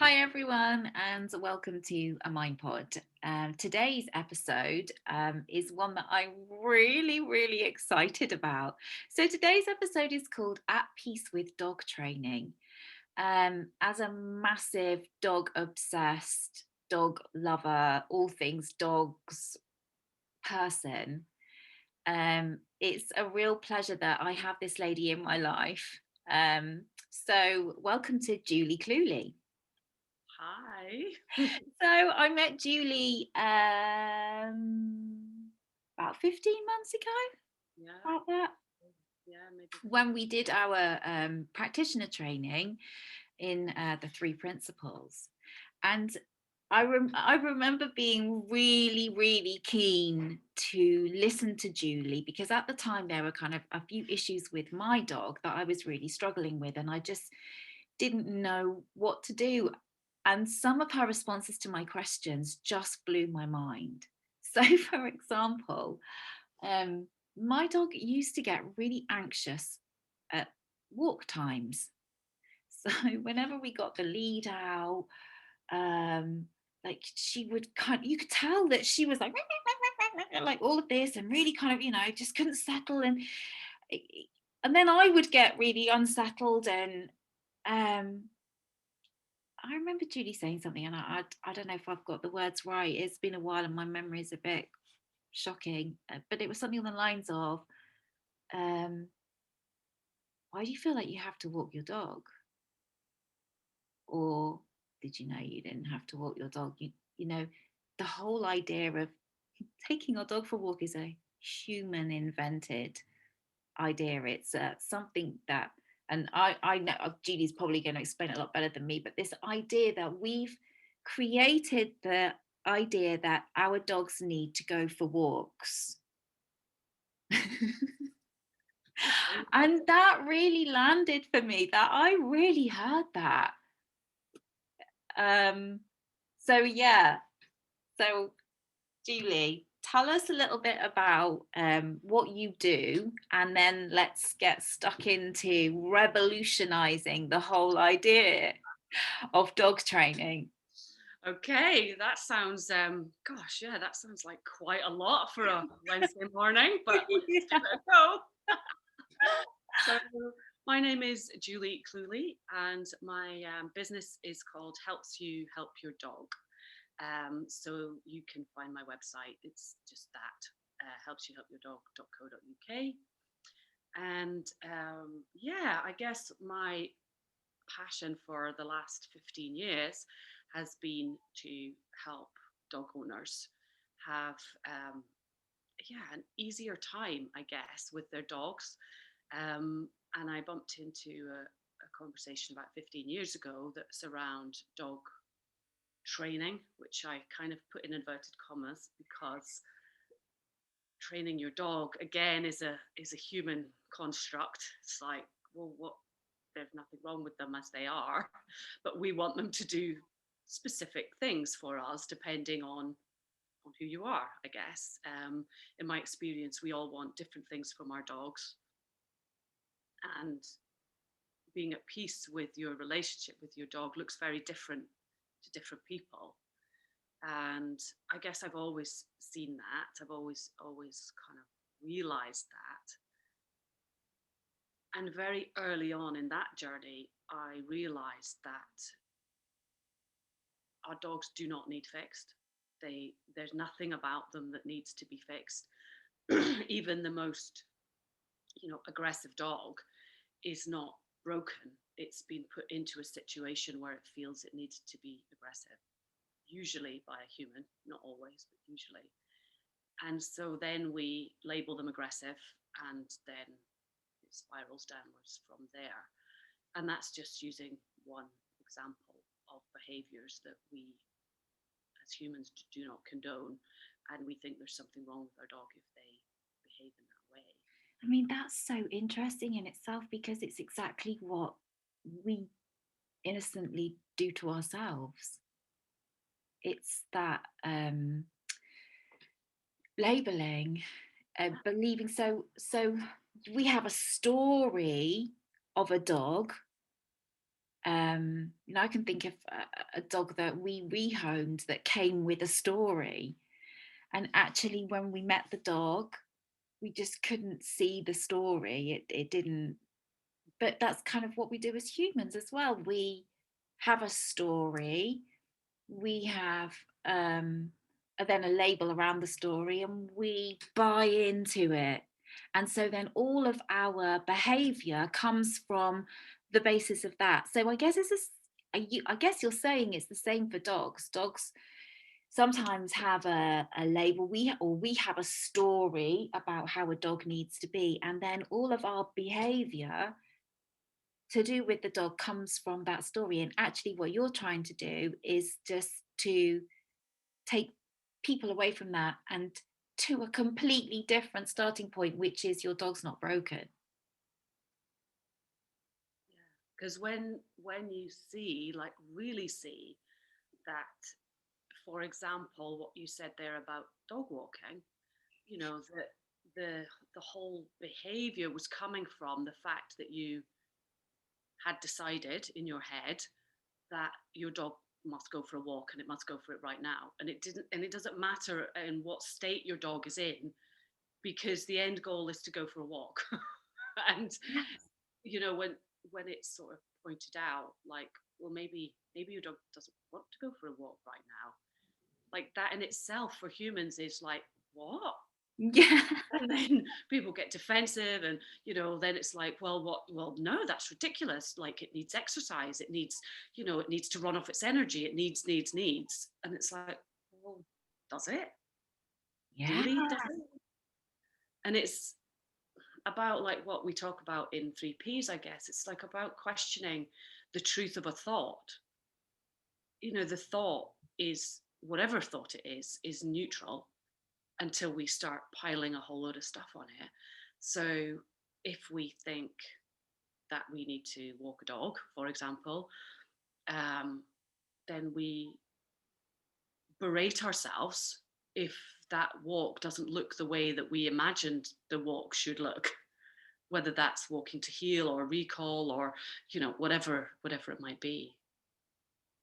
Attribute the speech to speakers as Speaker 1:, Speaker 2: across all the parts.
Speaker 1: Hi, everyone, and welcome to a Mind Pod. Today's episode is one that I'm really excited about. So, today's episode is called At Peace with Dog Training. As a massive dog obsessed, dog lover, all things dogs person, it's a real pleasure that I have this lady in my life. So, welcome to Julie Cluley.
Speaker 2: Hi.
Speaker 1: So I met Julie about 15 months ago,
Speaker 2: Yeah,
Speaker 1: about that,
Speaker 2: yeah, maybe.
Speaker 1: when we did our practitioner training in the three principles. And I remember being really keen to listen to Julie because at the time there were kind of a few issues with my dog that I was really struggling with, and I just didn't know what to do. And some of her responses to my questions just blew my mind. So, for example, um, my dog used to get really anxious at walk times. So, whenever we got the lead out, um, like she would you could tell that she was like all of this and really kind of, just couldn't settle. And then I would get really unsettled. And um, I remember Julie saying something, and I don't know if I've got the words right. It's been a while, and my memory is a bit shocking. But it was something on the lines of, um, "Why do you feel like you have to walk your dog?" Or did you know you didn't have to walk your dog? The whole idea of taking your dog for a walk is a human invented idea. It's something that, and I know Julie's probably going to explain it a lot better than me, but this idea that we've created the idea that our dogs need to go for walks. And that really landed for me, that I really heard that. Um, so, yeah. So, Julie, tell us a little bit about what you do, and then let's get stuck into revolutionizing the whole idea of dog training.
Speaker 2: Okay, that sounds gosh, yeah, that sounds like quite a lot for a Wednesday morning, but let's give it a go. So my name is Julie Cluley and my business is called Helps You Help Your Dog. So you can find my website. It's just that helpsyouhelpyourdog.co.uk. And yeah, I guess my passion for the last 15 years has been to help dog owners have yeah, an easier time, I guess, with their dogs. And I bumped into a conversation about 15 years ago that's around dog training, which I kind of put in inverted commas because training your dog again is a human construct. It's like, well, what, there's nothing wrong with them as they are, but we want them to do specific things for us depending on who you are, I guess. In my experience, we all want different things from our dogs, and being at peace with your relationship with your dog looks very different to different people. And I guess I've always seen that. I've always kind of realized that. And very early on in that journey, I realized that our dogs do not need fixed. There's nothing about them that needs to be fixed. Even the most, aggressive dog is not broken. It's been put into a situation where it feels it needs to be aggressive, usually by a human, not always, but usually. And so then we label them aggressive, and then it spirals downwards from there. And that's just using one example of behaviors that we as humans do not condone. And we think there's something wrong with our dog if they behave in that way.
Speaker 1: I mean, that's so interesting in itself because it's exactly what we innocently do to ourselves. It's that labeling, believing. So we have a story of a dog I can think of a dog that we rehomed that came with a story. And actually, when we met the dog, we just couldn't see the story. It didn't, but that's kind of what we do as humans as well. We have a story, we have then a label around the story, and we buy into it. And so then all of our behavior comes from the basis of that. So I guess I guess you're saying it's the same for dogs. Dogs sometimes have a label, we have a story about how a dog needs to be, and then all of our behavior to do with the dog comes from that story. And actually what you're trying to do is just to take people away from that and to a completely different starting point, which is your dog's not broken.
Speaker 2: Because when you see, like really see that, for example, what you said there about dog walking, you know, that the whole behavior was coming from the fact that you had decided in your head that your dog must go for a walk and it must go for it right now, and it didn't, and it doesn't matter in what state your dog is in, because the end goal is to go for a walk. And
Speaker 1: Yes.
Speaker 2: you know, when it's sort of pointed out, like, well, maybe your dog doesn't want to go for a walk right now, like that in itself for humans is like, what?
Speaker 1: Yeah.
Speaker 2: And then people get defensive, and you know, then it's like, well, what? Well, no, that's ridiculous. Like, it needs exercise, it needs, you know, it needs to run off its energy, it needs, and it's like, well, does it
Speaker 1: Yeah.
Speaker 2: really, does it? And it's about like what we talk about in 3Ps, I guess. It's like about questioning the truth of a thought. You know, the thought is, whatever thought it is neutral until we start piling a whole load of stuff on it. So if we think that we need to walk a dog, for example, um, then we berate ourselves if that walk doesn't look the way that we imagined the walk should look, whether that's walking to heel or recall, or you know, whatever it might be.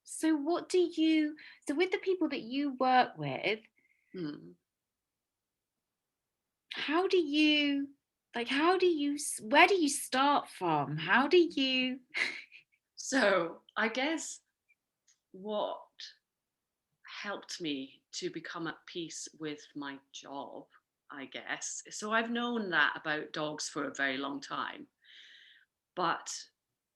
Speaker 1: So what do you, so with the people that you work with,
Speaker 2: Mm.
Speaker 1: how do you, like, how do you, where do you start from? How do you?
Speaker 2: So I guess what helped me to become at peace with my job, I guess. So I've known that about dogs for a very long time. But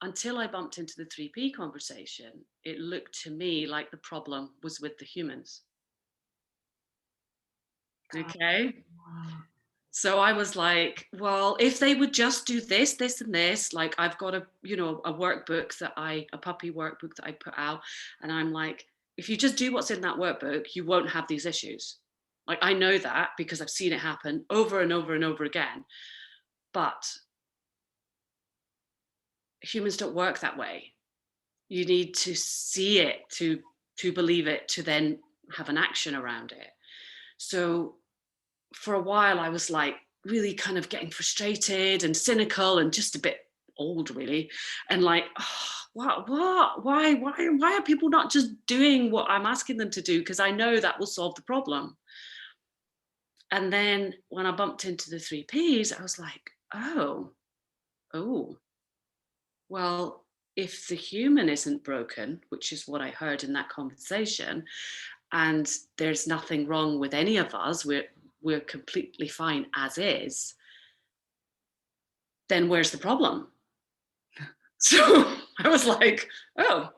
Speaker 2: until I bumped into the 3P conversation, it looked to me like the problem was with the humans. Okay.
Speaker 1: Oh,
Speaker 2: So I was like, well, if they would just do this, this, and this, like I've got a, you know, a puppy workbook that I put out. And I'm like, if you just do what's in that workbook, you won't have these issues. Like I know that because I've seen it happen over and over and over again. But humans don't work that way. You need to see it to believe it, to then have an action around it. So for a while I was like really kind of getting frustrated and cynical and just a bit old really, and like, oh, why are people not just doing what I'm asking them to do, because I know that will solve the problem. And then when I bumped into the 3Ps, I was like, oh well, if the human isn't broken, which is what I heard in that conversation, and there's nothing wrong with any of us, we're completely fine as is, then where's the problem? So I was like, oh,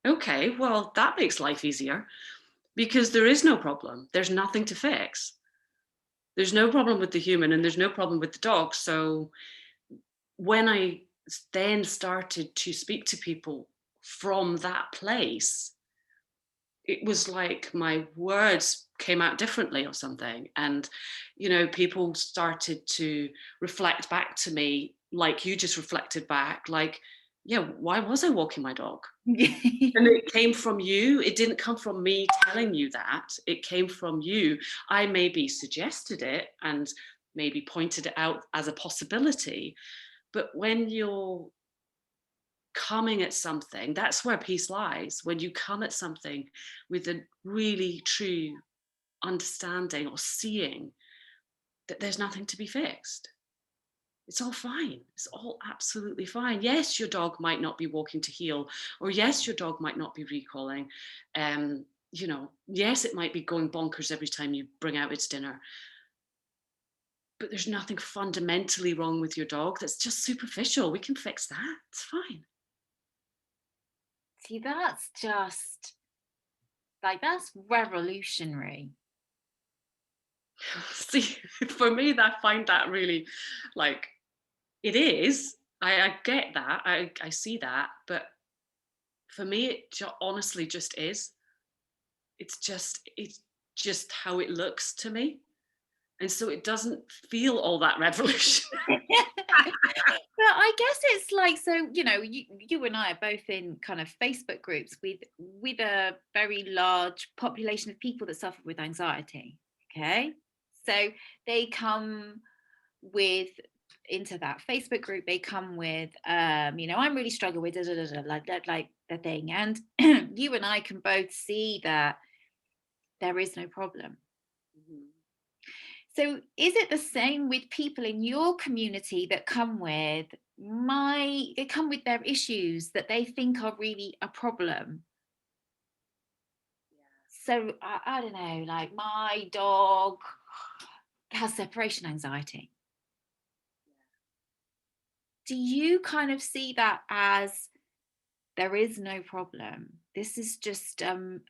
Speaker 2: okay, well, that makes life easier, because there is no problem. There's nothing to fix. There's no problem with the human and there's no problem with the dog. So when I then started to speak to people from that place, it was like my words came out differently or something. And, you know, people started to reflect back to me, like you just reflected back, like, yeah, why was I walking my dog? And
Speaker 1: yeah.
Speaker 2: it came from you. It didn't come from me telling you that. It came from you. I maybe suggested it and maybe pointed it out as a possibility. But when you're coming at something, that's where peace lies. When you come at something with a really true understanding or seeing that there's nothing to be fixed. It's all fine. It's all absolutely fine. Yes, your dog might not be walking to heel, or yes, your dog might not be recalling. Yes, it might be going bonkers every time you bring out its dinner. But there's nothing fundamentally wrong with your dog. That's just superficial. We can fix that. It's fine.
Speaker 1: See, that's just like, that's revolutionary.
Speaker 2: See, for me, I find that really like it is. I get that. I see that. But for me, it honestly just is. It's just how it looks to me. And so it doesn't feel all that revolutionary.
Speaker 1: But I guess it's like, so, you and I are both in kind of Facebook groups with a very large population of people that suffer with anxiety. Okay. So they come with into that Facebook group, they come with I'm really struggling with like that, like the thing. And you and I can both see that there is no problem.
Speaker 2: Mhm.
Speaker 1: So is it the same with people in your community that they come with their issues that they think are really a problem?
Speaker 2: Yeah.
Speaker 1: So I don't know, like my dog has separation anxiety. Do you kind of see that as there is no problem? This is just an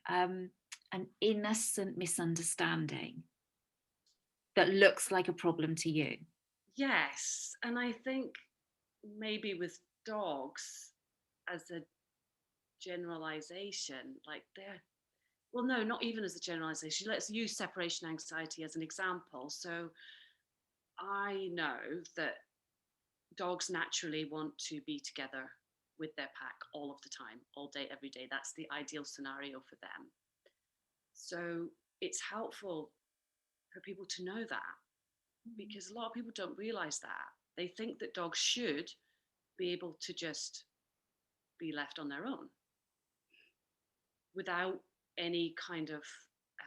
Speaker 1: innocent misunderstanding that looks like a problem to you.
Speaker 2: Yes. And I think maybe with dogs, as a generalization, like they're, well, no, not even as a generalization. Let's use separation anxiety as an example. So I know that dogs naturally want to be together with their pack all of the time, all day, every day. That's the ideal scenario for them. So it's helpful for people to know that, because a lot of people don't realize that. They think that dogs should be able to just be left on their own without any kind of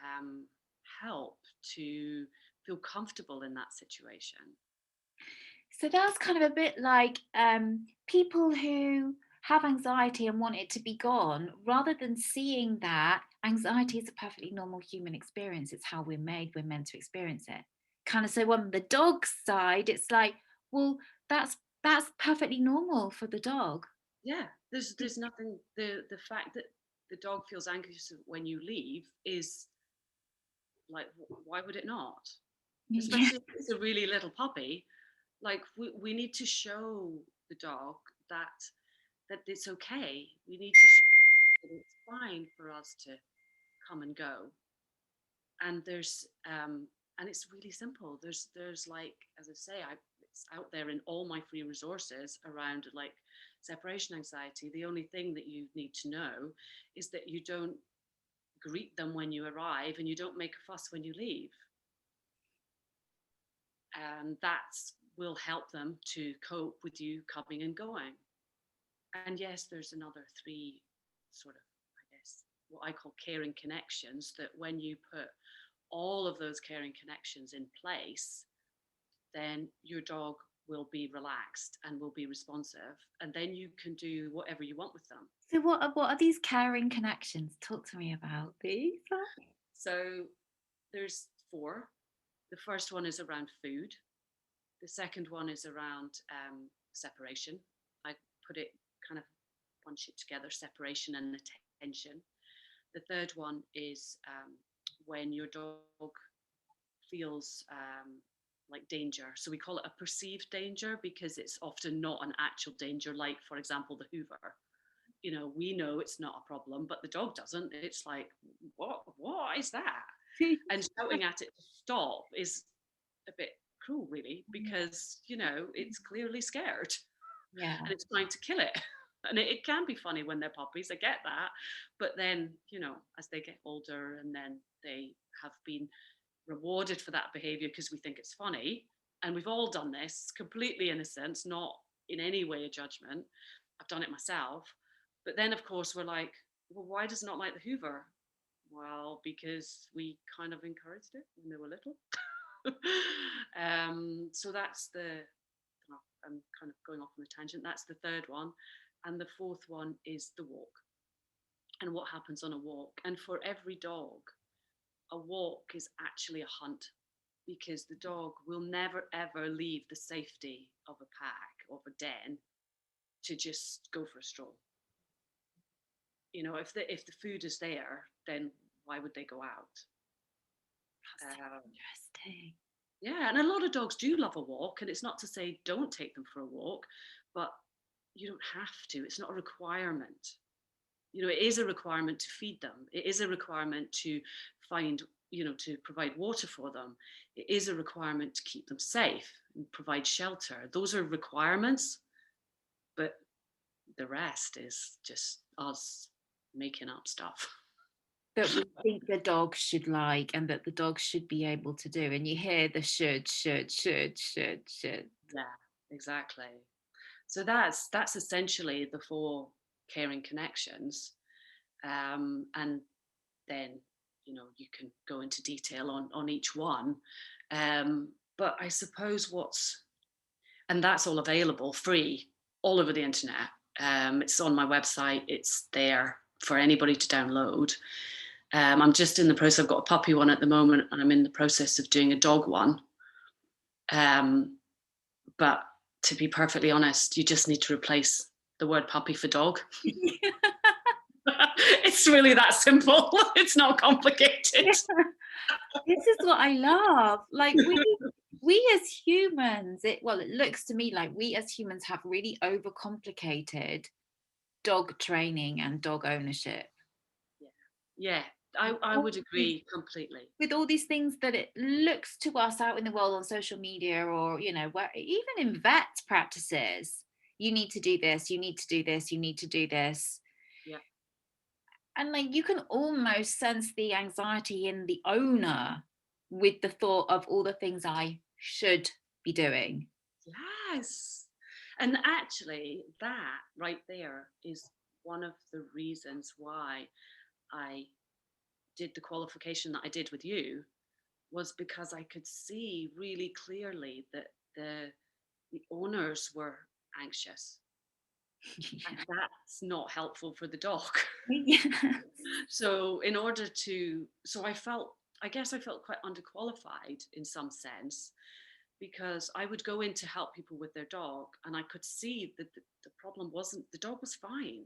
Speaker 2: um, help to feel comfortable in that situation.
Speaker 1: So that's kind of a bit like people who have anxiety and want it to be gone, rather than seeing that anxiety is a perfectly normal human experience. It's how we're made, we're meant to experience it. Kind of, so on the dog side, it's like, well, that's perfectly normal for the dog.
Speaker 2: Yeah, there's nothing. The fact that the dog feels anxious when you leave is like, why would it not?
Speaker 1: Yeah.
Speaker 2: Especially if it's a really little puppy. Like we need to show the dog that it's okay. We need to show that it's fine for us to come and go. And and it's really simple. There's like, as I say, it's out there in all my free resources around like separation anxiety. The only thing that you need to know is that you don't greet them when you arrive and you don't make a fuss when you leave. And that will help them to cope with you coming and going. And yes, there's another three sort of, I guess, what I call caring connections, that when you put all of those caring connections in place, then your dog will be relaxed and will be responsive. And then you can do whatever you want with them.
Speaker 1: So what are these caring connections? Talk to me about these.
Speaker 2: So there's four. The first one is around food. The second one is around separation. I put it kind of bunch it together, separation and attention. The third one is when your dog feels like danger. So we call it a perceived danger because it's often not an actual danger, like, for example, the Hoover. We know it's not a problem, but the dog doesn't. It's like, what is that? And shouting at it to stop is a bit cruel, really, because, it's clearly scared
Speaker 1: Yeah.
Speaker 2: and it's trying to kill it. And it can be funny when they're puppies, I get that. But then, as they get older and then they have been rewarded for that behavior because we think it's funny, and we've all done this, completely innocent, not in any way a judgment, I've done it myself. But then, of course, we're like, well, why does it not like the Hoover? Well, because we kind of encouraged it when they were little. So that's well, I'm kind of going off on a tangent. That's the third one. And the fourth one is the walk and what happens on a walk. And for every dog, a walk is actually a hunt because the dog will never ever leave the safety of a pack, of a den, to just go for a stroll. If the food is there, then why would they go out?
Speaker 1: That's so
Speaker 2: Um,
Speaker 1: interesting.
Speaker 2: yeah, and a lot of dogs do love a walk, and it's not to say don't take them for a walk, but you don't have to. It's not a requirement. It is a requirement to feed them. It is a requirement to find, to provide water for them. It is a requirement to keep them safe and provide shelter. Those are requirements, but the rest is just us making up stuff.
Speaker 1: That we think the dog should like and that the dog should be able to do. And you hear the should.
Speaker 2: Yeah, exactly. So that's essentially the four caring connections, and then you can go into detail on each one. But I suppose and that's all available free all over the internet. It's on my website. It's there for anybody to download. I'm just in the process. I've got a puppy one at the moment, and I'm in the process of doing a dog one. But to be perfectly honest, you just need to replace the word puppy for dog. It's really that simple. It's not complicated.
Speaker 1: This is what I love. Like we as humans, it looks to me like we as humans have really overcomplicated dog training and dog ownership.
Speaker 2: Yeah, yeah, I
Speaker 1: All
Speaker 2: would
Speaker 1: these-
Speaker 2: agree completely.
Speaker 1: With all these things that it looks to us out in the world on social media, or where even in vet practices, you need to do this, you need to do this, you need to do this.
Speaker 2: Yeah.
Speaker 1: And like you can almost sense the anxiety in the owner with the thought of all the things I should be doing.
Speaker 2: Yes. And actually, that right there is one of the reasons why I did the qualification that I did with you, was because I could see really clearly that the owners were anxious, and that's not helpful for the dog.
Speaker 1: Yes.
Speaker 2: So I guess I felt quite underqualified in some sense, because I would go in to help people with their dog, and I could see that the problem wasn't the dog was fine.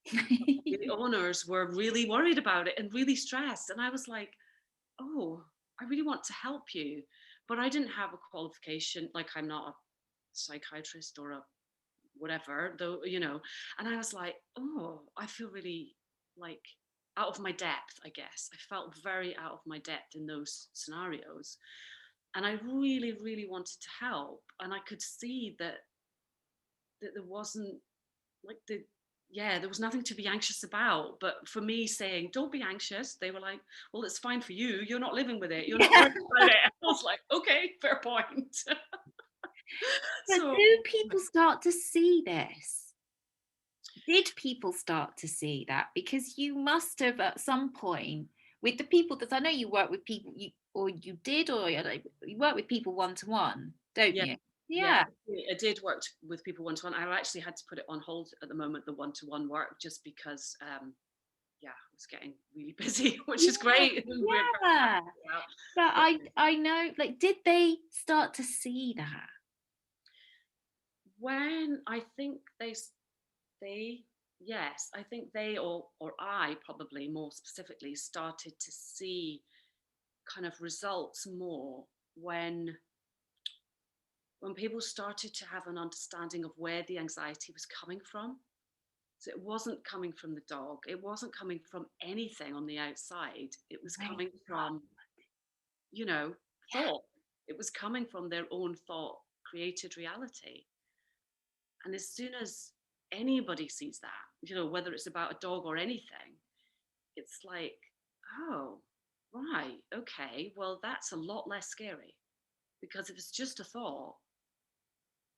Speaker 2: The owners were really worried about it and really stressed. And I was like, oh, I really want to help you. But I didn't have a qualification, like I'm not a psychiatrist or a whatever, though. And I was like, oh, I feel really like out of my depth, I guess. I felt very out of my depth in those scenarios. And I really, really wanted to help. And I could see that there wasn't like there was nothing to be anxious about. But for me saying, don't be anxious, they were like, well, it's fine for you. You're not living with it. You're not worried about it. I was like, okay, fair point.
Speaker 1: But
Speaker 2: So
Speaker 1: do people start to see this? Did people start to see that? Because you must have at some point with the people that I know you work with people you did, or you work with people one to one, don't
Speaker 2: yeah,
Speaker 1: you?
Speaker 2: yeah,
Speaker 1: Yeah.
Speaker 2: I did work with people one to one. I actually had to put it on hold at the moment, the one to one work, just because yeah, I was getting really busy, which is
Speaker 1: Yeah.
Speaker 2: great. And we're very
Speaker 1: Yeah.
Speaker 2: happy about.
Speaker 1: But
Speaker 2: But
Speaker 1: I know, like, did they start to see that?
Speaker 2: when I think they yes, I think they, or I probably more specifically, started to see kind of results more when people started to have an understanding of where the anxiety was coming from. So it wasn't coming from the dog, it wasn't coming from anything on the outside, it was
Speaker 1: Right.
Speaker 2: coming from, you know thought. It was coming from their own thought created reality. And as soon as anybody sees that, whether it's about a dog or anything, it's like, oh, right, okay, well, that's a lot less scary. Because if it's just a thought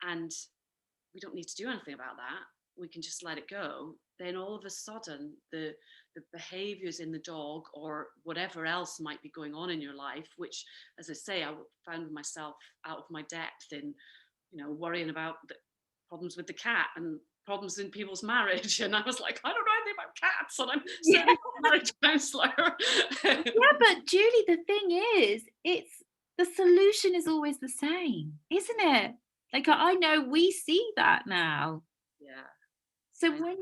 Speaker 2: and we don't need to do anything about that, we can just let it go, then all of a sudden the behaviors in the dog or whatever else might be going on in your life, which, as I say, I found myself out of my depth in, worrying about the problems with the cat and problems in people's marriage. And I was like, I don't know anything about cats, and I'm
Speaker 1: Yeah.
Speaker 2: certainly not a marriage counselor.
Speaker 1: Yeah, but Julie, the thing is, it's the solution is always the same, isn't it? Like I know we see that now.
Speaker 2: Yeah.
Speaker 1: So
Speaker 2: I,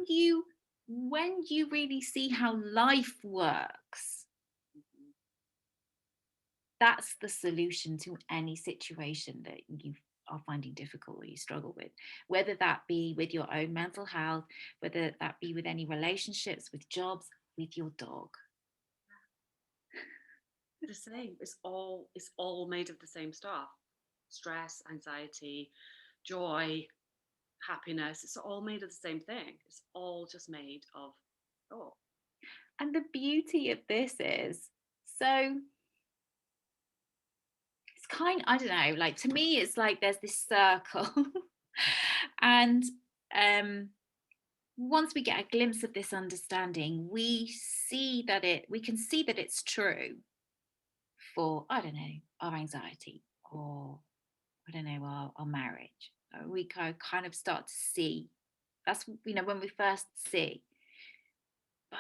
Speaker 1: when you really see how life works,
Speaker 2: mhm.
Speaker 1: that's the solution to any situation that you are finding difficult or you struggle with, whether that be with your own mental health, whether that be with any relationships, with jobs, with your dog.
Speaker 2: The same. It's all made of the same stuff. Stress, anxiety, joy, happiness. It's all made of the same thing. It's all just made of, oh,
Speaker 1: And the beauty of this is, so it's kind, I don't know, like to me it's like there's this circle and um once we get a glimpse of this understanding, we can see that it's true for, I don't know, our anxiety, or I don't know, our marriage. We kind of start to see, that's, when we first see. But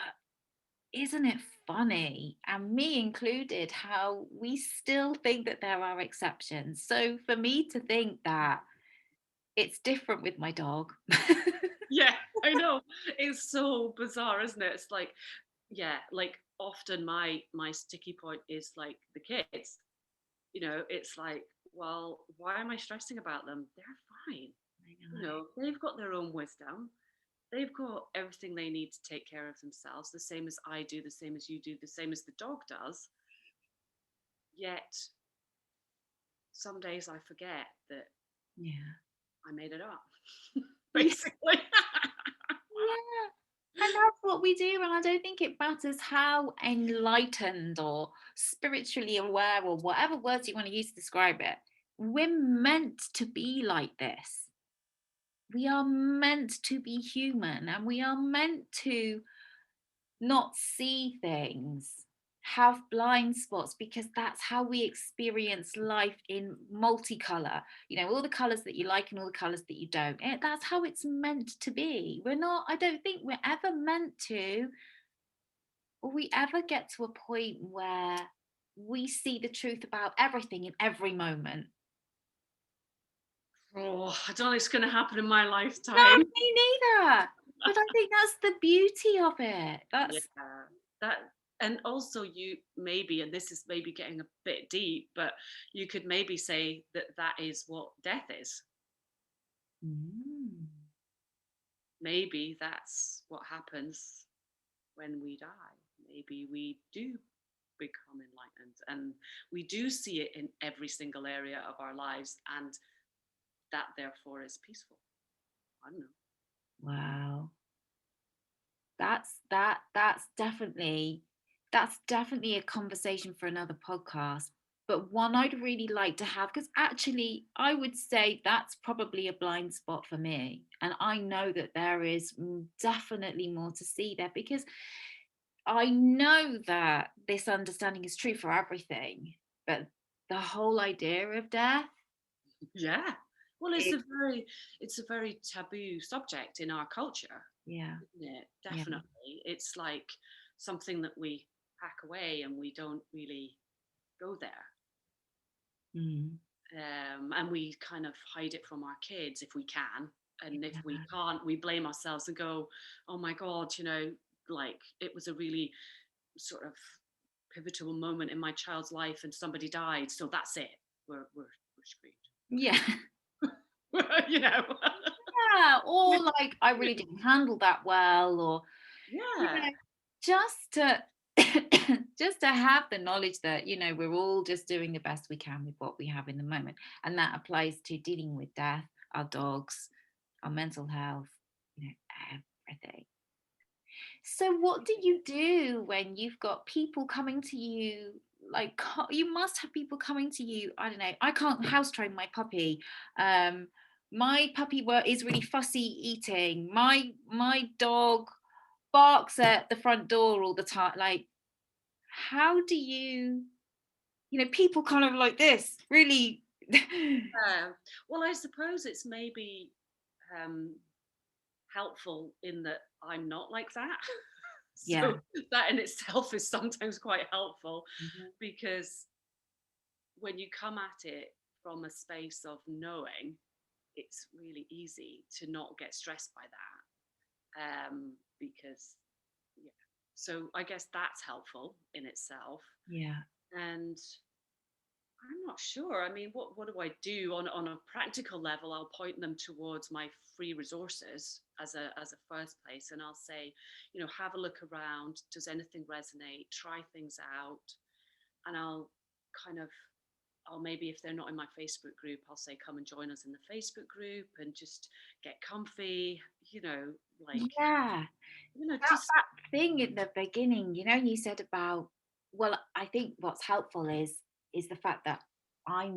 Speaker 1: isn't it funny, and me included, how we still think that there are exceptions? So for me to think that it's different with my dog.
Speaker 2: yeah, I know. It's so bizarre, isn't it? It's like, yeah, like often my sticky point is like the kids. It's like, well, why am I stressing about them? They're fine.
Speaker 1: I know.
Speaker 2: They've got their own wisdom. They've got everything they need to take care of themselves, the same as I do, the same as you do, the same as the dog does. Yet some days I forget that
Speaker 1: Yeah.
Speaker 2: I made it up,
Speaker 1: Yeah.
Speaker 2: basically.
Speaker 1: Yeah. And that's what we do. And I don't think it matters how enlightened or spiritually aware or whatever words you want to use to describe it. We're meant to be like this. We are meant to be human, and we are meant to not see things, have blind spots, because that's how we experience life in multicolor. All the colors that you like and all the colors that you don't. That's how it's meant to be. We're not, I don't think we're ever meant to, or we ever get to a point where we see the truth about everything in every moment.
Speaker 2: Oh, I don't think it's going to happen in my
Speaker 1: No,
Speaker 2: lifetime.
Speaker 1: me neither. But I think that's the beauty of it.
Speaker 2: Yeah,
Speaker 1: That's,
Speaker 2: that, and also you maybe, and this is maybe getting a bit deep, but you could maybe say that that is what death is.
Speaker 1: mm,
Speaker 2: Maybe that's what happens when we die. Maybe we do become enlightened, and we do see it in every single area of our lives, and that therefore is peaceful. I don't know.
Speaker 1: wow. That's definitely a conversation for another podcast, but one I'd really like to have, because actually I would say that's probably a blind spot for me, and I know that there is definitely more to see there, because I know that this understanding is true for everything, but the whole idea of death
Speaker 2: Yeah. Well,
Speaker 1: is,
Speaker 2: it's a very taboo subject in our culture,
Speaker 1: yeah,
Speaker 2: isn't it?
Speaker 1: yeah.
Speaker 2: Definitely. It's like something that we pack away and we don't really go there.
Speaker 1: Mm,
Speaker 2: And we kind of hide it from our kids if we can. And if we
Speaker 1: yeah.
Speaker 2: can't, we blame ourselves and go, oh my God, like it was a really sort of pivotal moment in my child's life and somebody died. So that's it. We're screwed.
Speaker 1: Yeah.
Speaker 2: you know?
Speaker 1: Yeah, or like I really didn't handle that well, or you
Speaker 2: Yeah.
Speaker 1: know, just to just to have the knowledge that we're all just doing the best we can with what we have in the moment, and that applies to dealing with death, our dogs, our mental health, you know, everything. So, what do you do when you've got people coming to you? Like, you must have people coming to you. I don't know. I can't house train my puppy. my puppy is really fussy eating. My dog barks at the front door all the time. Like, how do you, people kind of like this, really.
Speaker 2: Well, I suppose it's maybe um, helpful in that I'm not like that.
Speaker 1: Yeah.
Speaker 2: So that in itself is sometimes quite helpful,
Speaker 1: Mhm.
Speaker 2: because when you come at it from a space of knowing, it's really easy to not get stressed by that. Because, yeah. So I guess that's helpful in itself.
Speaker 1: Yeah.
Speaker 2: And I'm not sure. I mean, what do I do on a practical level? I'll point them towards my free resources as a first place, and I'll say, have a look around. Does anything resonate? Try things out, and kind of I'll maybe, if they're not in my Facebook group, I'll say, come and join us in the Facebook group and just get comfy. Like
Speaker 1: Yeah.
Speaker 2: just
Speaker 1: That thing in the beginning, you said about, well, I think what's helpful is the fact that I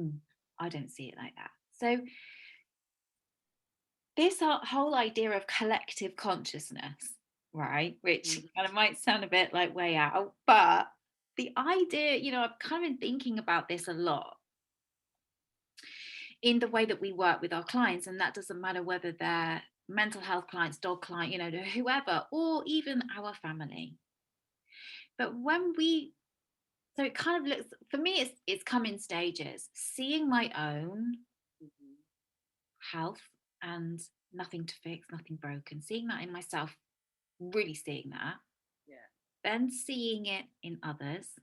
Speaker 1: don't see it like that. So this whole idea of collective consciousness, right, which
Speaker 2: Mhm.
Speaker 1: kind of might sound a bit like way out, but the idea, I've kind of been thinking about this a lot in the way that we work with our clients, and that doesn't matter whether they're mental health clients, dog client, whoever, or even our family. But when we so it kind of looks, for me, it's come in stages. Seeing my own
Speaker 2: Mhm.
Speaker 1: health and nothing to fix, nothing broken, seeing that in myself, really seeing that,
Speaker 2: Yeah.
Speaker 1: then seeing it in others,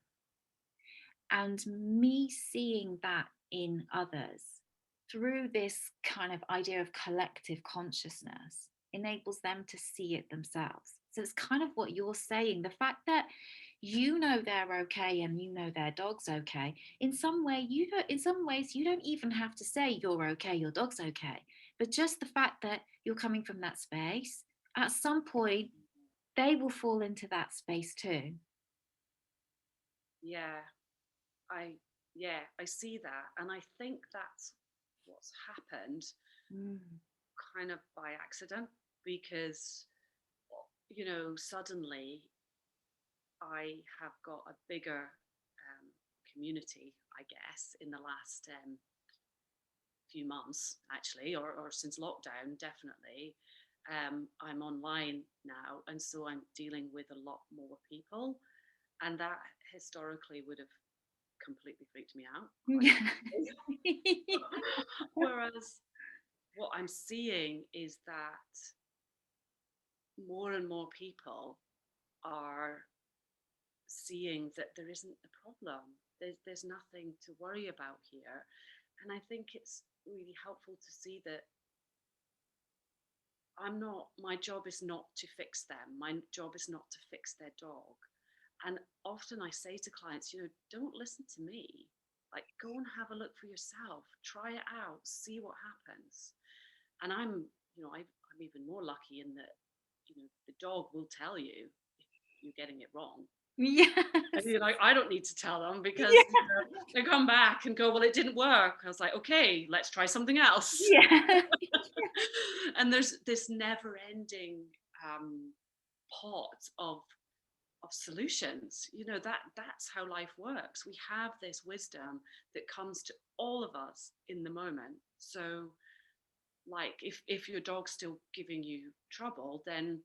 Speaker 1: and me seeing that in others through this kind of idea of collective consciousness enables them to see it themselves. So it's kind of what you're saying, the fact that they're okay and their dog's okay. In some way, in some ways you don't even have to say you're okay, your dog's okay. But just the fact that you're coming from that space, at some point they will fall into that space too.
Speaker 2: Yeah. I I see that, and I think that's what's happened,
Speaker 1: Mm.
Speaker 2: kind of by accident, because suddenly I have got a bigger community, I guess, in the last few months, actually, or since lockdown, definitely. I'm online now, and so I'm dealing with a lot more people, and that historically would have completely freaked me out, quite
Speaker 1: Yeah.
Speaker 2: honestly. Whereas what I'm seeing is that more and more people are seeing that there isn't a problem. There's nothing to worry about here. And I think it's really helpful to see that my job is not to fix them. My job is not to fix their dog. And often I say to clients, don't listen to me. Like, go and have a look for yourself. Try it out. See what happens. And I'm even more lucky in that, the dog will tell you if you're getting it wrong. And
Speaker 1: Yes.
Speaker 2: you're like, I don't need to tell them, because
Speaker 1: Yeah.
Speaker 2: they come back and go, well, it didn't work. I was like, okay, let's try something else.
Speaker 1: Yeah.
Speaker 2: And there's this never-ending um, pot of solutions. That's how life works. We have this wisdom that comes to all of us in the moment. So, like, if your dog's still giving you trouble, then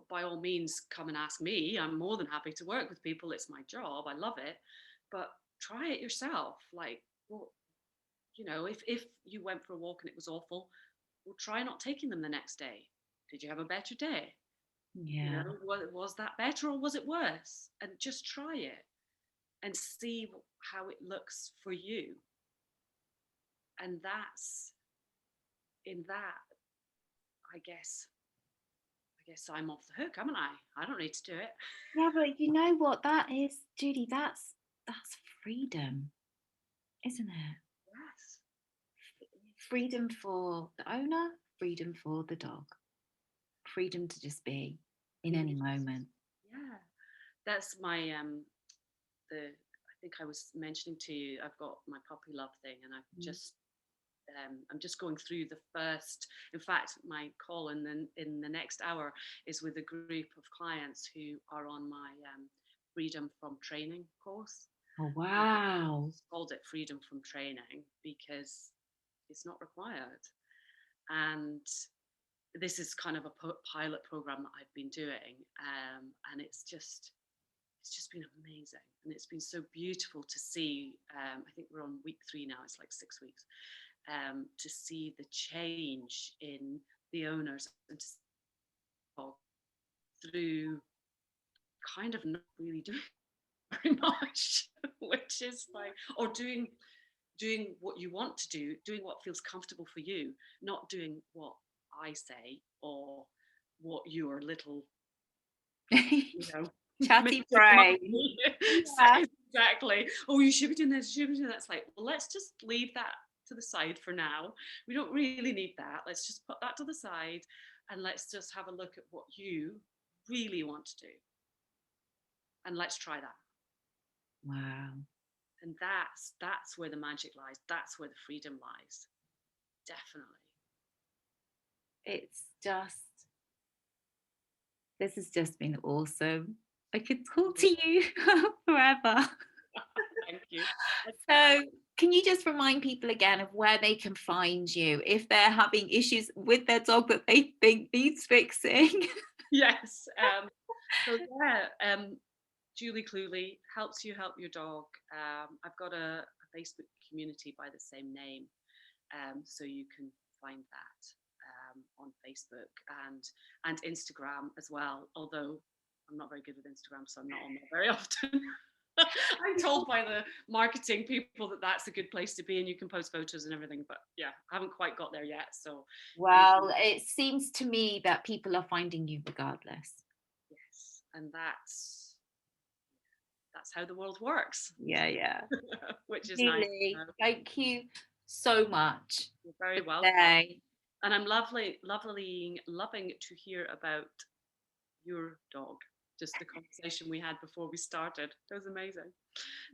Speaker 2: by all means, come and ask me. I'm more than happy to work with people. It's my job. I love it. But try it yourself. Like, well, if you went for a walk and it was awful, well, try not taking them the next day. Did you have a better day?
Speaker 1: Yeah.
Speaker 2: Was that better or was it worse? And just try it and see how it looks for you. And that's in that, I guess, I'm off the hook, haven't I? I don't need to do it.
Speaker 1: Yeah, but you know what that is, Judy? That's freedom, isn't it?
Speaker 2: Yes, it is.
Speaker 1: Freedom for the owner, freedom for the dog, freedom to just be in any
Speaker 2: Yes.
Speaker 1: moment.
Speaker 2: Yeah. That's my I think I was mentioning to you, I've got my puppy love thing, and I've
Speaker 1: Mm.
Speaker 2: just I'm just going through the first. In fact, my call in the next hour is with a group of clients who are on my freedom from training course.
Speaker 1: Oh,
Speaker 2: And I
Speaker 1: wow.
Speaker 2: called it freedom from training because it's not required. And this is kind of a pilot program that I've been doing, and it's just been amazing, and it's been so beautiful to see. I think we're on week 3 now. It's like 6 weeks, to see the change in the owners and to through kind of not really doing very much, which is like, or doing what you want to do, doing what feels comfortable for you, not doing what I say or what your little, you know,
Speaker 1: Chatty
Speaker 2: mystic
Speaker 1: brain.
Speaker 2: monkey
Speaker 1: Yeah.
Speaker 2: says exactly. Oh, you should be doing this, you should be doing that. It's like, well, let's just leave that to the side for now. We don't really need that. Let's just put that to the side and let's just have a look at what you really want to do. And let's try that.
Speaker 1: Wow.
Speaker 2: And that's where the magic lies. That's where the freedom lies. Definitely.
Speaker 1: It's just, this has just been awesome. I could talk to you forever.
Speaker 2: Thank you.
Speaker 1: So, can you just remind people again of where they can find you if they're having issues with their dog that they think needs fixing?
Speaker 2: Yes. So yeah, Julie Cluley, helps you help your dog. I've got a Facebook community by the same name, so you can find that on Facebook and Instagram as well. Although I'm not very good with Instagram, so I'm not on there very often. I'm told by the marketing people that that's a good place to be, and you can post photos and everything. But yeah, I haven't quite got there yet. So
Speaker 1: Well, it seems to me that people are finding you regardless.
Speaker 2: yes, and that's how the world works,
Speaker 1: Yeah, yeah.
Speaker 2: which is nice.
Speaker 1: Julie, thank you so much
Speaker 2: You're very
Speaker 1: for
Speaker 2: welcome.
Speaker 1: today.
Speaker 2: And I'm loving to hear about your dog. Just the conversation we had before we started. It was amazing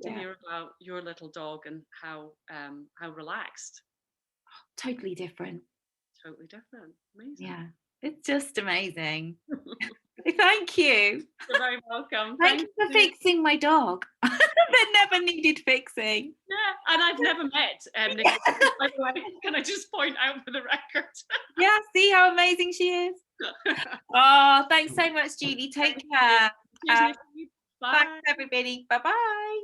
Speaker 2: to
Speaker 1: Yeah,
Speaker 2: hear about your little dog and how relaxed.
Speaker 1: totally different.
Speaker 2: Totally different. Amazing.
Speaker 1: Yeah, it's just amazing. Thank you.
Speaker 2: You're very welcome.
Speaker 1: Thank
Speaker 2: Thank
Speaker 1: you for
Speaker 2: you.
Speaker 1: fixing my dog that never needed fixing.
Speaker 2: Yeah, and I've never met Nicola. By the way, can I just point out for the record?
Speaker 1: Yeah, see how amazing she is. Oh, thanks so much, Julie. Take
Speaker 2: Thank you.
Speaker 1: care.
Speaker 2: Cheers,
Speaker 1: Uh,
Speaker 2: Nikki.
Speaker 1: thanks,
Speaker 2: Bye.
Speaker 1: everybody. Bye bye.